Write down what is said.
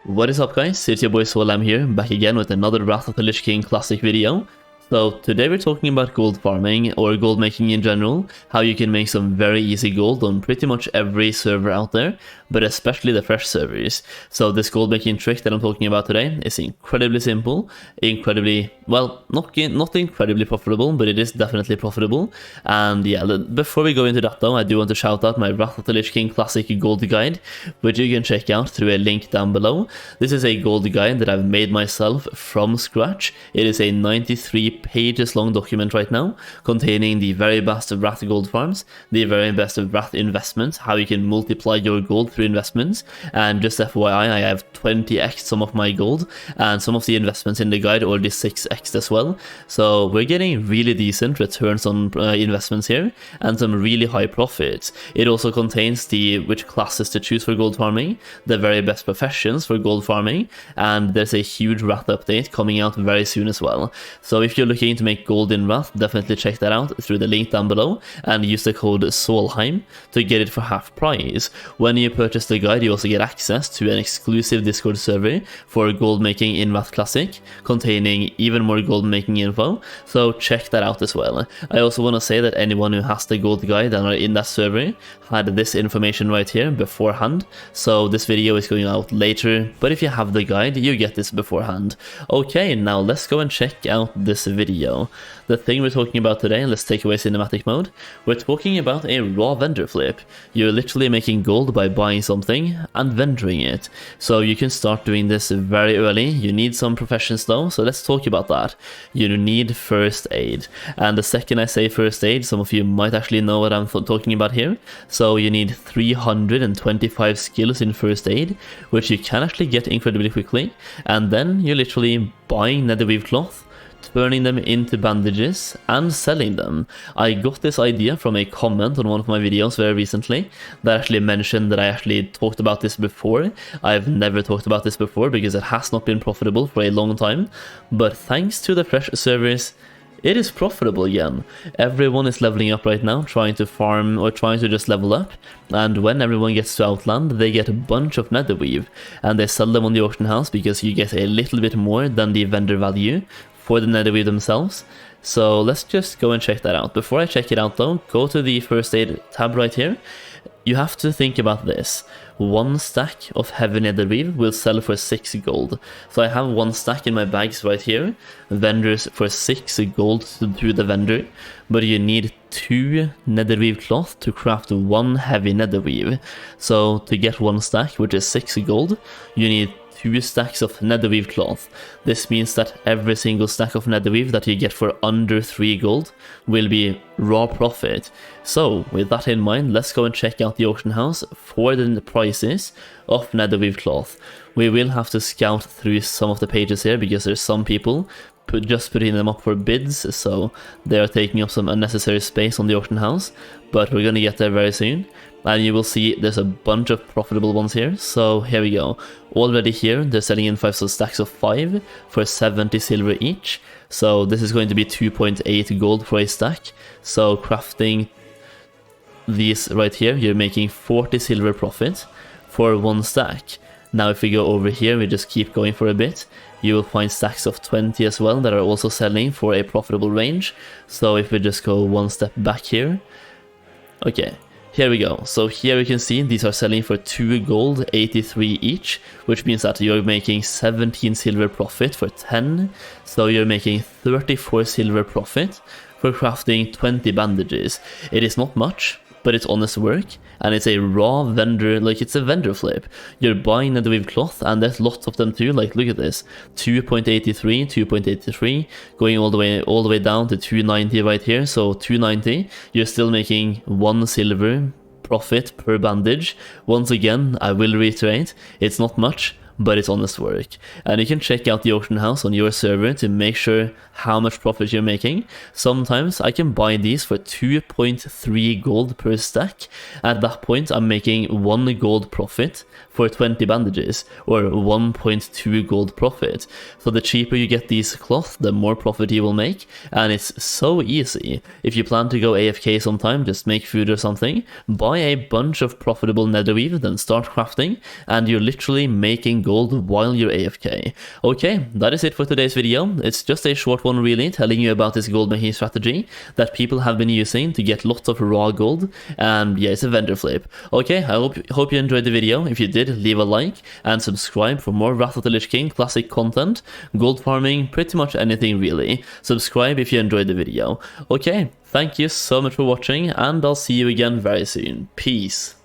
What is up guys, it's your boy Solam here, back again with another Wrath of the Lich King Classic video. So today we're talking about gold farming or gold making in general, how you can make some very easy gold on pretty much every server out there, but especially the fresh servers. So this gold making trick that I'm talking about today is incredibly simple, well, not incredibly profitable, but it is definitely profitable. And yeah, before we go into that though, I do want to shout out my Wrath of the Lich King Classic Gold Guide, which you can check out through a link down below. This is a gold guide that I've made myself from scratch. It is a 93 pages long document right now, containing the very best of Wrath gold farms, the very best of Wrath investments, how you can multiply your gold through investments. And just FYI, I have 20x some of my gold, and some of the investments in the guide already 6x as well. So we're getting really decent returns on investments here, and some really high profits. It also contains which classes to choose for gold farming, the very best professions for gold farming, and there's a huge Wrath update coming out very soon as well. So if you're looking to make gold in Wrath, definitely check that out through the link down below and use the code Solheim to get it for half price. When you purchase the guide, you also get access to an exclusive Discord server for gold making in Wrath Classic, containing even more gold making info, so check that out as well. I also want to say that anyone who has the gold guide and are in that server had this information right here beforehand, so this video is going out later, but if you have the guide, you get this beforehand. Okay, now let's go and check out this video. The thing we're talking about today, let's take away cinematic mode, we're talking about a raw vendor flip. You're literally making gold by buying something and vendoring it. So you can start doing this very early. You need some professions though, so let's talk about that. You need first aid. And the second I say first aid, some of you might actually know what I'm talking about here. So you need 325 skills in first aid, which you can actually get incredibly quickly. And then you're literally buying Netherweave cloth, turning them into bandages and selling them. I got this idea from a comment on one of my videos very recently that actually mentioned that I actually talked about this before. I've never talked about this before because it has not been profitable for a long time, but thanks to the fresh servers, it is profitable again. Everyone is leveling up right now, trying to farm or trying to just level up, and when everyone gets to Outland, they get a bunch of Netherweave, and they sell them on the auction house because you get a little bit more than the vendor value for the Netherweave themselves. So let's just go and check that out. Before I check it out though, go to the first aid tab right here. You have to think about this. One stack of heavy Netherweave will sell for 6 gold. So I have one stack in my bags right here. Vendors for 6 gold to the vendor. But you need 2 Netherweave cloth to craft 1 heavy Netherweave. So to get one stack, which is 6 gold, you need 2 stacks of Netherweave cloth. This means that every single stack of Netherweave that you get for under 3 gold will be raw profit. So with that in mind, let's go and check out the auction house for the prices of Netherweave cloth. We will have to scout through some of the pages here because there's some people just putting them up for bids, so they are taking up some unnecessary space on the auction house, but we're gonna get there very soon. And you will see there's a bunch of profitable ones here. So here we go. Already here, they're selling in 5 stacks of 5 for 70 silver each. So this is going to be 2.8 gold for a stack. So crafting these right here, you're making 40 silver profit for 1 stack. Now if we go over here, we just keep going for a bit, you will find stacks of 20 as well that are also selling for a profitable range. So if we just go one step back here, okay. Here we go. So here you can see these are selling for 2 gold, 83 each, which means that you're making 17 silver profit for 10. So you're making 34 silver profit for crafting 20 bandages. It is not much, but it's honest work, and it's a raw vendor, like it's a vendor flip. You're buying Netherweave cloth, and there's lots of them too. Like look at this, 2.83, 2.83, going all the way down to 290 right here. So 290, you're still making 1 silver profit per bandage. Once again, I will reiterate, it's not much, but it's honest work. And you can check out the auction house on your server to make sure how much profit you're making. Sometimes I can buy these for 2.3 gold per stack. At that point, I'm making 1 gold profit for 20 bandages, or 1.2 gold profit. So the cheaper you get these cloth, the more profit you will make, and it's so easy. If you plan to go AFK sometime, just make food or something, buy a bunch of profitable Netherweave, then start crafting, and you're literally making gold while you're AFK. Okay, that is it for today's video. It's just a short one really, telling you about this gold making strategy that people have been using to get lots of raw gold, and yeah, it's a vendor flip. Okay, I hope you enjoyed the video. If you did, leave a like and subscribe for more Wrath of the Lich King Classic content, gold farming, pretty much anything really. Subscribe if you enjoyed the video. Okay, thank you so much for watching, and I'll see you again very soon. Peace.